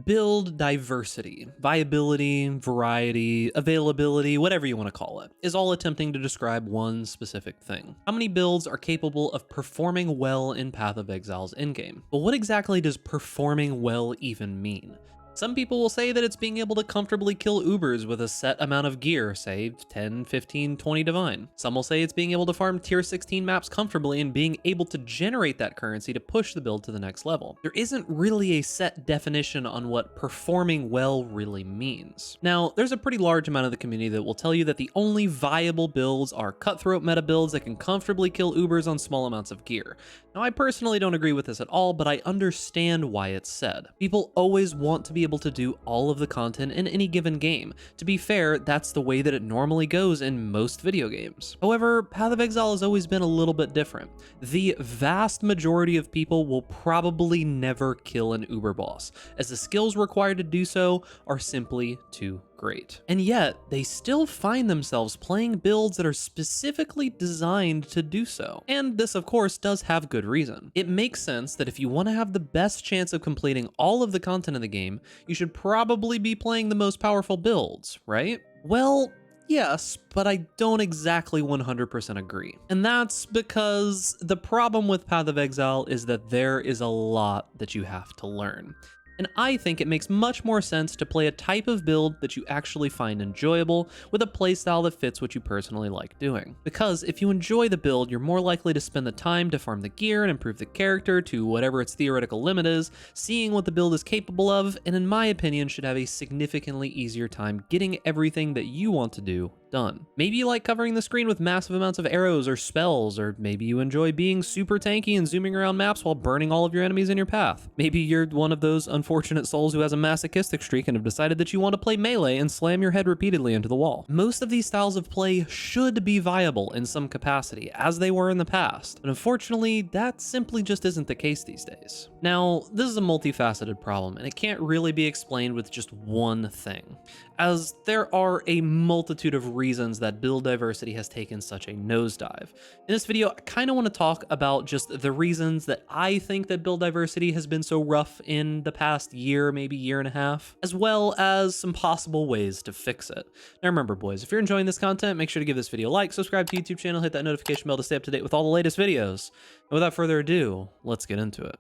Build diversity, viability, variety, availability, whatever you want to call it, is all attempting to describe one specific thing. How many builds are capable of performing well in Path of Exile's endgame? But what exactly does performing well even mean? Some people will say that it's being able to comfortably kill Ubers with a set amount of gear, say 10, 15, 20 divine. Some will say it's being able to farm tier 16 maps comfortably and being able to generate that currency to push the build to the next level. There isn't really a set definition on what performing well really means. Now, there's a pretty large amount of the community that will tell you that the only viable builds are cutthroat meta builds that can comfortably kill Ubers on small amounts of gear. Now, I personally don't agree with this at all, but I understand why it's said. People always want to be able to do all of the content in any given game. To be fair, that's the way that it normally goes in most video games. However, Path of Exile has always been a little bit different. The vast majority of people will probably never kill an Uber boss, as the skills required to do so are simply too great. And yet, they still find themselves playing builds that are specifically designed to do so. And this, of course, does have good reason. It makes sense that if you want to have the best chance of completing all of the content of the game, you should probably be playing the most powerful builds, right? Well, yes, but I don't exactly 100% agree. And that's because the problem with Path of Exile is that there is a lot that you have to learn. And I think it makes much more sense to play a type of build that you actually find enjoyable with a playstyle that fits what you personally like doing. Because if you enjoy the build, you're more likely to spend the time to farm the gear and improve the character to whatever its theoretical limit is, seeing what the build is capable of, and in my opinion should have a significantly easier time getting everything that you want to do done. Maybe you like covering the screen with massive amounts of arrows or spells, or maybe you enjoy being super tanky and zooming around maps while burning all of your enemies in your path. Maybe you're one of those unfortunate souls who has a masochistic streak and have decided that you want to play melee and slam your head repeatedly into the wall. Most of these styles of play should be viable in some capacity, as they were in the past, but unfortunately, that simply just isn't the case these days. Now, this is a multifaceted problem, and it can't really be explained with just one thing, as there are a multitude of reasons that build diversity has taken such a nosedive. In this video, I kind of want to talk about just the reasons that I think that build diversity has been so rough in the past year, maybe year and a half, as well as some possible ways to fix it. Now remember, boys, if you're enjoying this content, make sure to give this video a like, subscribe to the YouTube channel, hit that notification bell to stay up to date with all the latest videos. And without further ado, let's get into it.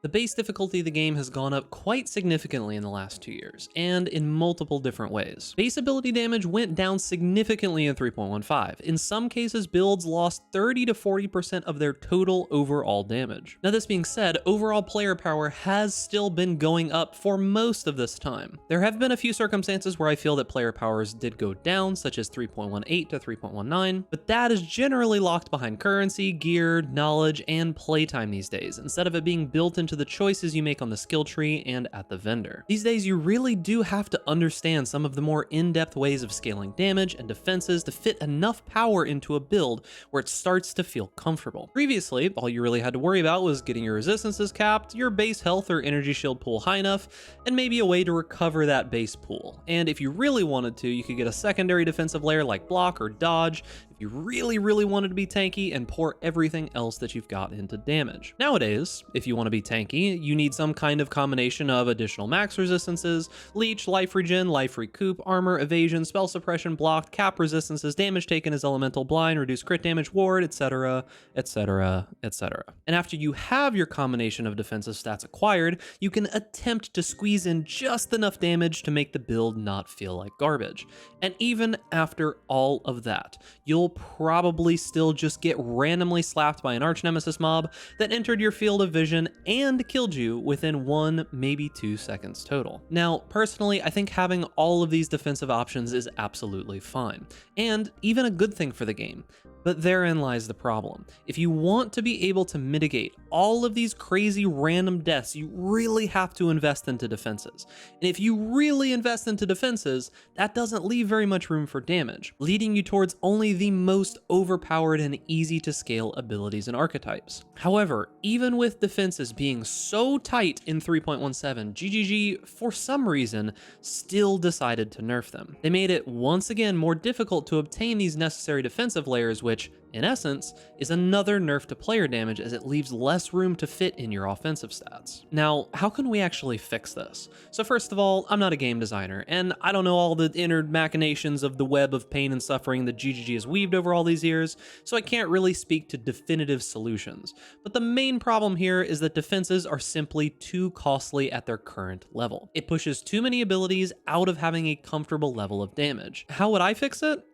The base difficulty of the game has gone up quite significantly in the last 2 years, and in multiple different ways. Base ability damage went down significantly in 3.15. In some cases, builds lost 30 to 40% of their total overall damage. Now this being said, overall player power has still been going up for most of this time. There have been a few circumstances where I feel that player powers did go down, such as 3.18 to 3.19, but that is generally locked behind currency, gear, knowledge, and playtime these days, instead of it being built into the choices you make on the skill tree and at the vendor. These days, you really do have to understand some of the more in-depth ways of scaling damage and defenses to fit enough power into a build where it starts to feel comfortable. Previously, all you really had to worry about was getting your resistances capped, your base health or energy shield pool high enough, and maybe a way to recover that base pool. And if you really wanted to, you could get a secondary defensive layer like block or dodge if you really wanted to be tanky, and pour everything else that you've got into damage. Nowadays, if you want to be tanky, you need some kind of combination of additional max resistances, leech, life regen, life recoup, armor, evasion, spell suppression, blocked, cap resistances, damage taken as elemental blind, reduced crit damage ward, etc, etc, etc. And after you have your combination of defensive stats acquired, you can attempt to squeeze in just enough damage to make the build not feel like garbage. And even after all of that, you'll probably still just get randomly slapped by an arch nemesis mob that entered your field of vision and killed you within 1, maybe 2 seconds total. Now, personally, I think having all of these defensive options is absolutely fine, and even a good thing for the game. But therein lies the problem. If you want to be able to mitigate all of these crazy random deaths, you really have to invest into defenses. And if you really invest into defenses, that doesn't leave very much room for damage, leading you towards only the most overpowered and easy to scale abilities and archetypes. However, even with defenses being so tight in 3.17, GGG, for some reason, still decided to nerf them. They made it once again more difficult to obtain these necessary defensive layers, which in essence, is another nerf to player damage as it leaves less room to fit in your offensive stats. Now, how can we actually fix this? So first of all, I'm not a game designer, and I don't know all the inner machinations of the web of pain and suffering that GGG has weaved over all these years, so I can't really speak to definitive solutions. But the main problem here is that defenses are simply too costly at their current level. It pushes too many abilities out of having a comfortable level of damage. How would I fix it?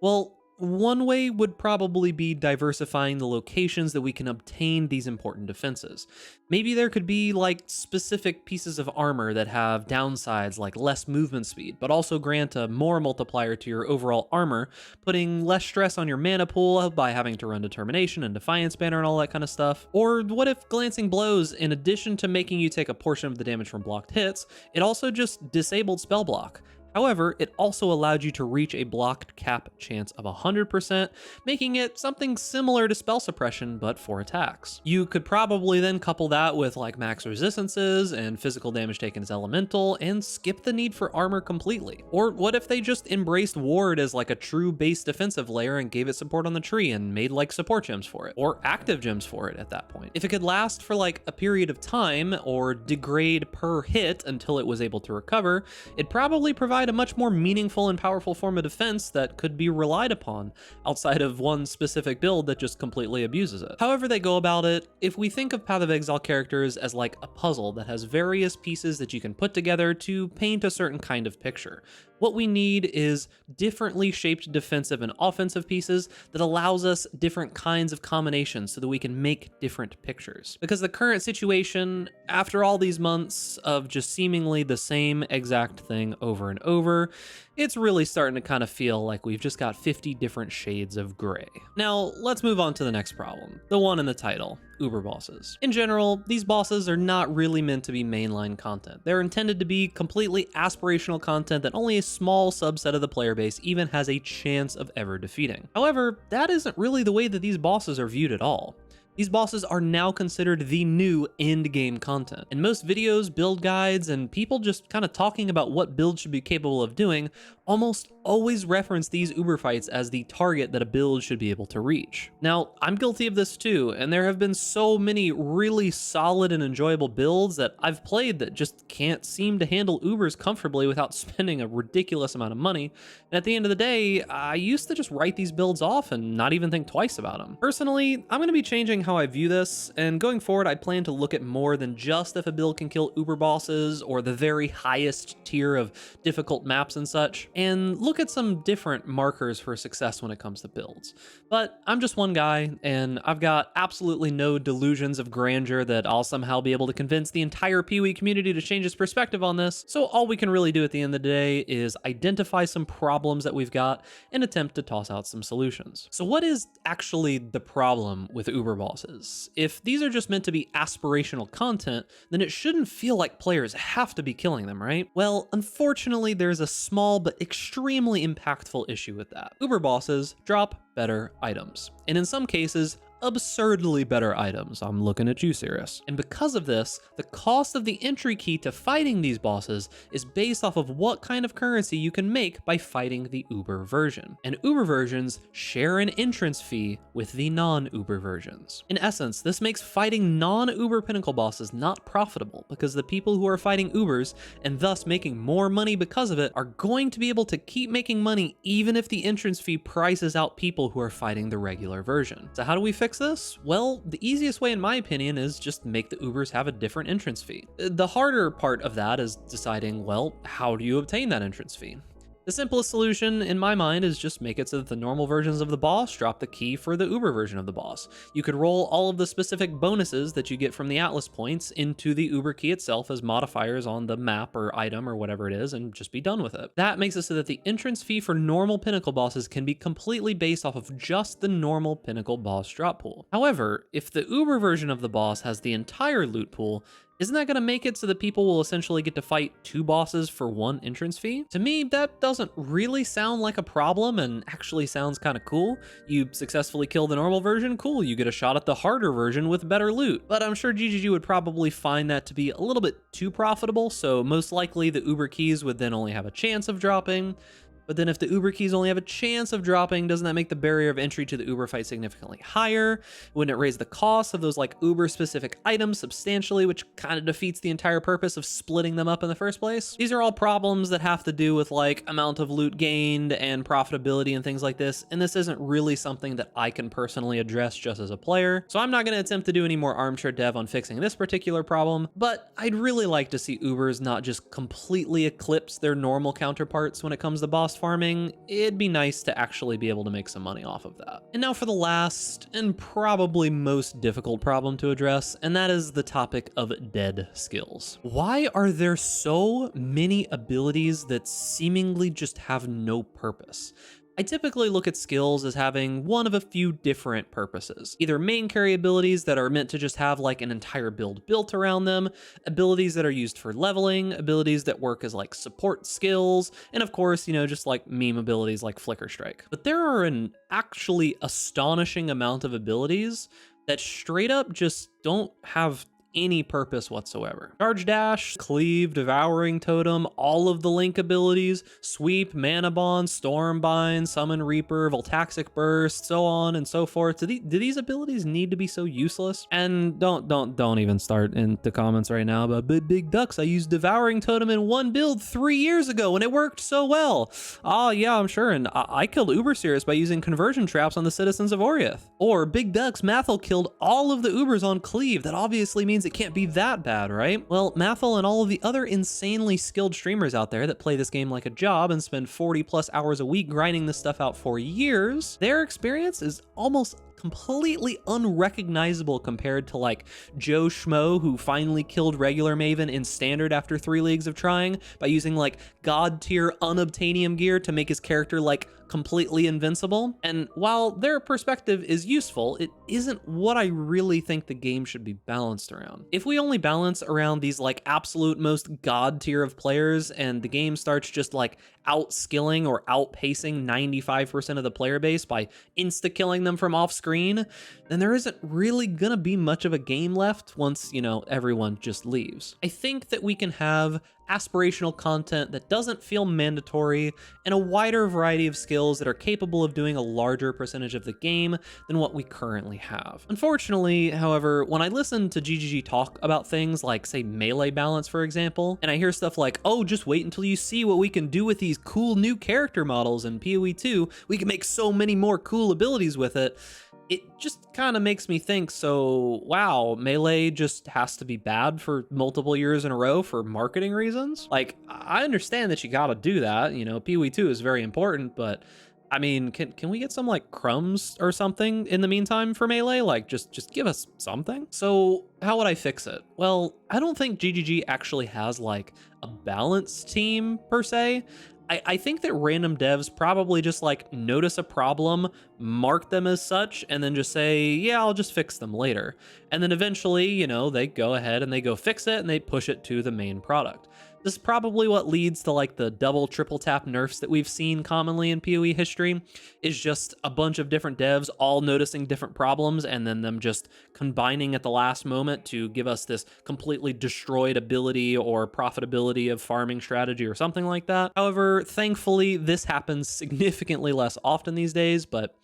Well, one way would probably be diversifying the locations that we can obtain these important defenses. Maybe there could be like specific pieces of armor that have downsides like less movement speed, but also grant a more multiplier to your overall armor, putting less stress on your mana pool by having to run Determination and Defiance Banner and all that kind of stuff. Or what if Glancing Blows, in addition to making you take a portion of the damage from blocked hits, it also just disabled spell block? However, it also allowed you to reach a blocked cap chance of 100%, making it something similar to spell suppression, but for attacks. You could probably then couple that with like max resistances and physical damage taken as elemental, and skip the need for armor completely. Or what if they just embraced ward as like a true base defensive layer and gave it support on the tree and made like support gems for it, or active gems for it at that point? If it could last for like a period of time, or degrade per hit until it was able to recover, it'd probably provide a much more meaningful and powerful form of defense that could be relied upon, outside of one specific build that just completely abuses it. However they go about it, if we think of Path of Exile characters as like a puzzle that has various pieces that you can put together to paint a certain kind of picture, what we need is differently shaped defensive and offensive pieces that allows us different kinds of combinations so that we can make different pictures. Because the current situation, after all these months of just seemingly the same exact thing over and over, it's really starting to kind of feel like we've just got 50 different shades of gray. Now, let's move on to the next problem, the one in the title, Uber bosses. In general, these bosses are not really meant to be mainline content. They're intended to be completely aspirational content that only a small subset of the player base even has a chance of ever defeating. However, that isn't really the way that these bosses are viewed at all. These bosses are now considered the new end game content. And most videos, build guides, and people just kind of talking about what builds should be capable of doing almost always reference these Uber fights as the target that a build should be able to reach. Now, I'm guilty of this too, and there have been so many really solid and enjoyable builds that I've played that just can't seem to handle Ubers comfortably without spending a ridiculous amount of money. And at the end of the day, I used to just write these builds off and not even think twice about them. Personally, I'm going to be changing how I view this, and going forward I plan to look at more than just if a build can kill Uber bosses or the very highest tier of difficult maps and such, and look at some different markers for success when it comes to builds. But I'm just one guy, and I've got absolutely no delusions of grandeur that I'll somehow be able to convince the entire PoE community to change its perspective on this, so all we can really do at the end of the day is identify some problems that we've got and attempt to toss out some solutions. So what is actually the problem with Uber bosses? If these are just meant to be aspirational content, then it shouldn't feel like players have to be killing them, right? Well, unfortunately, there's a small but extremely impactful issue with that. Uber bosses drop better items, and in some cases, absurdly better items. I'm looking at you, Sirius. And because of this, the cost of the entry key to fighting these bosses is based off of what kind of currency you can make by fighting the Uber version. And Uber versions share an entrance fee with the non-Uber versions. In essence, this makes fighting non-Uber pinnacle bosses not profitable because the people who are fighting Ubers, and thus making more money because of it, are going to be able to keep making money even if the entrance fee prices out people who are fighting the regular version. So how do we fix this? Well, the easiest way in my opinion is just make the Ubers have a different entrance fee. The harder part of that is deciding, well, how do you obtain that entrance fee? The simplest solution in my mind is just make it so that the normal versions of the boss drop the key for the Uber version of the boss. You could roll all of the specific bonuses that you get from the Atlas points into the Uber key itself as modifiers on the map or item or whatever it is, and just be done with it. That makes it so that the entrance fee for normal pinnacle bosses can be completely based off of just the normal pinnacle boss drop pool. However, if the Uber version of the boss has the entire loot pool, isn't that going to make it so that people will essentially get to fight two bosses for one entrance fee? To me, that doesn't really sound like a problem and actually sounds kind of cool. You successfully kill the normal version, cool, you get a shot at the harder version with better loot. But I'm sure GGG would probably find that to be a little bit too profitable, so most likely the Uber keys would then only have a chance of dropping. But then if the Uber keys only have a chance of dropping, doesn't that make the barrier of entry to the Uber fight significantly higher? Wouldn't it raise the cost of those like Uber specific items substantially, which kind of defeats the entire purpose of splitting them up in the first place? These are all problems that have to do with like amount of loot gained and profitability and things like this, and this isn't really something that I can personally address just as a player, so I'm not going to attempt to do any more armchair dev on fixing this particular problem, but I'd really like to see Ubers not just completely eclipse their normal counterparts when it comes to boss farming. It'd be nice to actually be able to make some money off of that. And now for the last and probably most difficult problem to address, and that is the topic of dead skills. Why are there so many abilities that seemingly just have no purpose? I typically look at skills as having one of a few different purposes. Either main carry abilities that are meant to just have like an entire build built around them, abilities that are used for leveling, abilities that work as like support skills, and of course, you know, just like meme abilities like Flicker Strike. But there are an actually astonishing amount of abilities that straight up just don't have any purpose whatsoever. Charge Dash, Cleave, Devouring Totem, all of the Link abilities, Sweep, Mana Bond, Stormbind, Summon Reaper, Voltaxic Burst, so on and so forth. Do these abilities need to be so useless? And don't even start in the comments right now about big ducks. I used Devouring Totem in one build 3 years ago and it worked so well. Oh yeah, I'm sure. And I killed Uberseerus by using conversion traps on the citizens of Oriath. Or Big Ducks, Mathel killed all of the Ubers on Cleave. That obviously means it can't be that bad, right? Well, Mathel and all of the other insanely skilled streamers out there that play this game like a job and spend 40+ hours a week grinding this stuff out for years, their experience is almost completely unrecognizable compared to like Joe Schmo who finally killed regular Maven in standard after 3 leagues of trying by using like god tier unobtainium gear to make his character like completely invincible. And while their perspective is useful, it isn't what I really think the game should be balanced around. If we only balance around these like absolute most god tier of players and the game starts just like outskilling or outpacing 95% of the player base by insta-killing them from off screen, then there isn't really gonna be much of a game left once, you know, everyone just leaves. I think that we can have aspirational content that doesn't feel mandatory and a wider variety of skills that are capable of doing a larger percentage of the game than what we currently have. Unfortunately, however, when I listen to GGG talk about things like, say, melee balance, for example, and I hear stuff like, oh, just wait until you see what we can do with these cool new character models in PoE 2, we can make so many more cool abilities with it, it just kind of makes me think, so wow, melee just has to be bad for multiple years in a row for marketing reasons? Like, I understand that you gotta do that, you know, PoE 2 is very important, but I mean, can we get some like crumbs or something in the meantime for melee? Like just give us something. So how would I fix it? Well, I don't think GGG actually has like a balanced team per se. I think that random devs probably just like notice a problem, mark them as such, and then just say, yeah, I'll just fix them later. And then eventually, you know, they go ahead and they go fix it and they push it to the main product. This is probably what leads to like the double, triple tap nerfs that we've seen commonly in PoE history, is just a bunch of different devs all noticing different problems and then them just combining at the last moment to give us this completely destroyed ability or profitability of farming strategy or something like that. However, thankfully, this happens significantly less often these days, but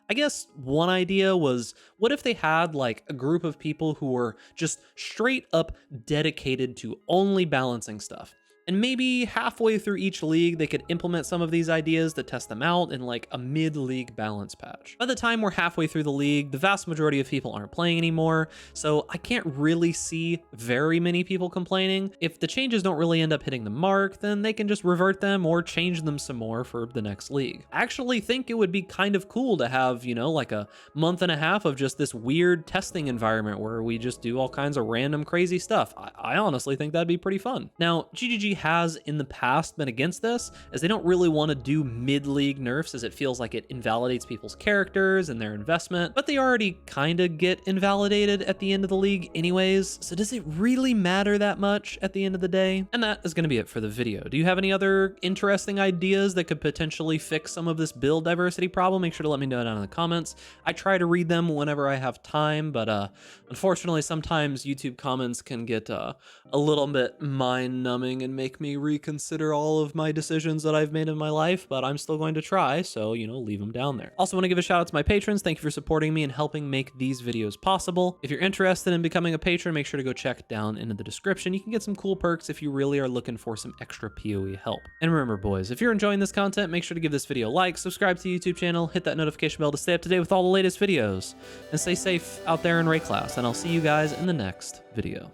I guess one idea was, what if they had like a group of people who were just straight up dedicated to only balancing stuff? And maybe halfway through each league, they could implement some of these ideas to test them out in like a mid-league balance patch. By the time we're halfway through the league, the vast majority of people aren't playing anymore, so I can't really see very many people complaining. If the changes don't really end up hitting the mark, then they can just revert them or change them some more for the next league. I actually think it would be kind of cool to have, you know, like a month and a half of just this weird testing environment where we just do all kinds of random crazy stuff. I honestly think that'd be pretty fun. Now, GGG has in the past been against this, as they don't really want to do mid-league nerfs, as it feels like it invalidates people's characters and their investment, but they already kind of get invalidated at the end of the league anyways, so does it really matter that much at the end of the day? And that is going to be it for the video. Do you have any other interesting ideas that could potentially fix some of this build diversity problem? Make sure to let me know down in the comments. I try to read them whenever I have time, but unfortunately sometimes YouTube comments can get a little bit mind-numbing and make me reconsider all of my decisions that I've made in my life, but I'm still going to try, so, you know, leave them down there. Also want to give a shout out to my patrons. Thank you for supporting me and helping make these videos possible. If you're interested in becoming a patron, make sure to go check down into the description. You can get some cool perks if you really are looking for some extra PoE help. And remember, boys, if you're enjoying this content, make sure to give this video a like, subscribe to the YouTube channel, hit that notification bell to stay up to date with all the latest videos, and stay safe out there in Ray Class, and I'll see you guys in the next video.